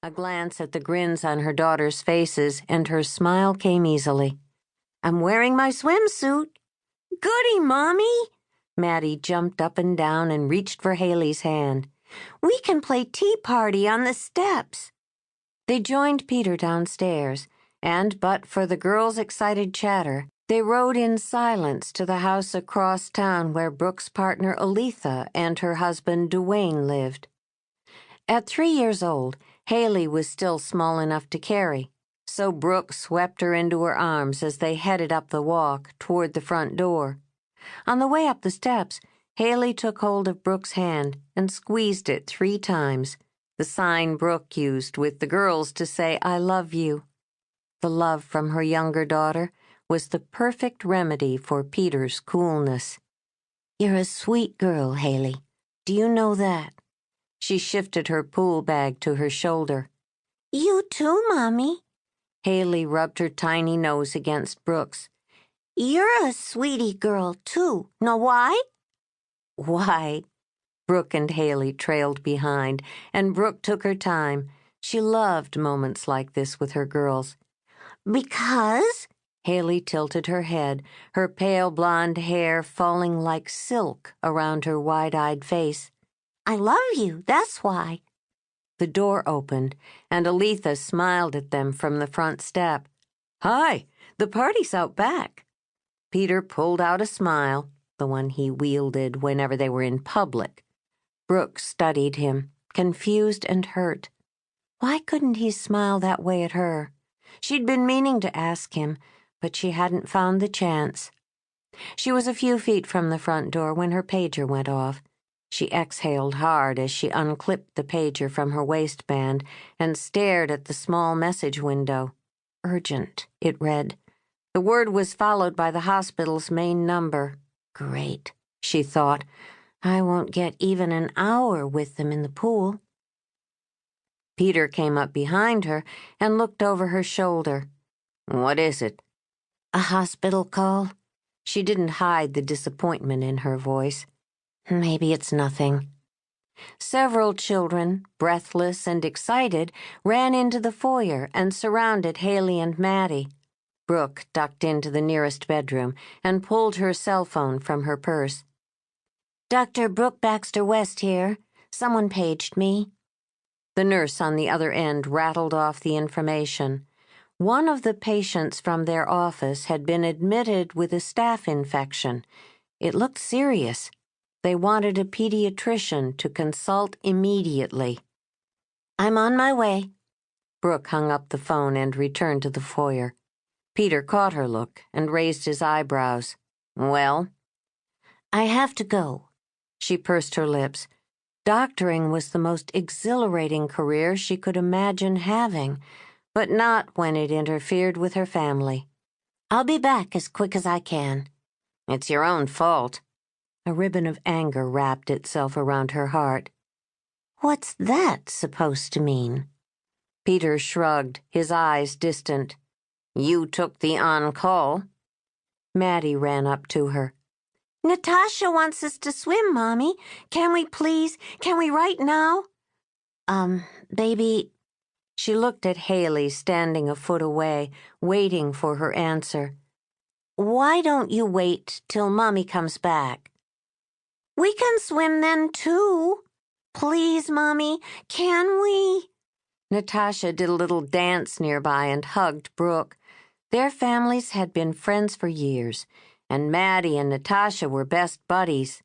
A glance at the grins on her daughters' faces, and her smile came easily. "I'm wearing my swimsuit." "Goody, Mommy!" Maddie jumped up and down and reached for Hayley's hand. "We can play tea party on the steps." They joined Peter downstairs, and but for the girls' excited chatter, they rode in silence to the house across town where Brooke's partner Aletha and her husband Duane lived. At 3 years old, Hayley was still small enough to carry, so Brooke swept her into her arms as they headed up the walk toward the front door. On the way up the steps, Hayley took hold of Brooke's hand and squeezed it 3 times, the sign Brooke used with the girls to say, "I love you." The love from her younger daughter was the perfect remedy for Peter's coolness. "You're a sweet girl, Hayley. Do you know that?" She shifted her pool bag to her shoulder. "You too, Mommy." Hayley rubbed her tiny nose against Brooke's. "You're a sweetie girl, too. Know why?" "Why?" Brooke and Hayley trailed behind, and Brooke took her time. She loved moments like this with her girls. "Because?" Hayley tilted her head, her pale blonde hair falling like silk around her wide-eyed face. "I love you, that's why." The door opened, and Aletha smiled at them from the front step. "Hi, the party's out back." Peter pulled out a smile, the one he wielded whenever they were in public. Brooke studied him, confused and hurt. Why couldn't he smile that way at her? She'd been meaning to ask him, but she hadn't found the chance. She was a few feet from the front door when her pager went off. She exhaled hard as she unclipped the pager from her waistband and stared at the small message window. "Urgent," it read. The word was followed by the hospital's main number. "Great," she thought. "I won't get even an hour with them in the pool." Peter came up behind her and looked over her shoulder. "What is it?" "A hospital call." She didn't hide the disappointment in her voice. "Maybe it's nothing." Several children, breathless and excited, ran into the foyer and surrounded Hayley and Maddie. Brooke ducked into the nearest bedroom and pulled her cell phone from her purse. "Dr. Brooke Baxter West here. Someone paged me." The nurse on the other end rattled off the information. One of the patients from their office had been admitted with a staph infection. It looked serious. They wanted a pediatrician to consult immediately. "I'm on my way." Brooke hung up the phone and returned to the foyer. Peter caught her look and raised his eyebrows. "Well?" "I have to go." She pursed her lips. Doctoring was the most exhilarating career she could imagine having, but not when it interfered with her family. "I'll be back as quick as I can." "It's your own fault." A ribbon of anger wrapped itself around her heart. "What's that supposed to mean?" Peter shrugged, his eyes distant. "You took the on-call." Maddie ran up to her. "Natasha wants us to swim, Mommy. Can we please? Can we right now?" Baby." She looked at Hayley standing a foot away, waiting for her answer. "Why don't you wait till Mommy comes back?" "We can swim then, too. Please, Mommy, can we?" Natasha did a little dance nearby and hugged Brooke. Their families had been friends for years, and Maddie and Natasha were best buddies.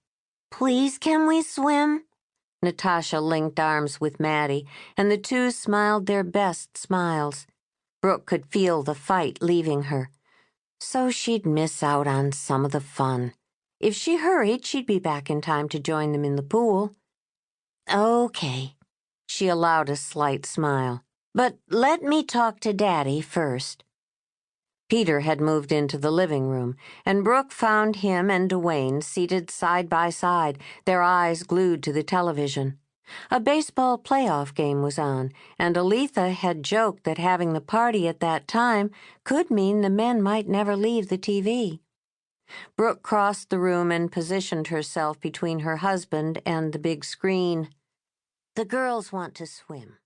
"Please, can we swim?" Natasha linked arms with Maddie, and the two smiled their best smiles. Brooke could feel the fight leaving her. So she'd miss out on some of the fun. If she hurried, she'd be back in time to join them in the pool. "Okay." She allowed a slight smile. "But let me talk to Daddy first." Peter had moved into the living room, and Brooke found him and Duane seated side by side, their eyes glued to the television. A baseball playoff game was on, and Aletha had joked that having the party at that time could mean the men might never leave the TV. Brooke crossed the room and positioned herself between her husband and the big screen. "The girls want to swim.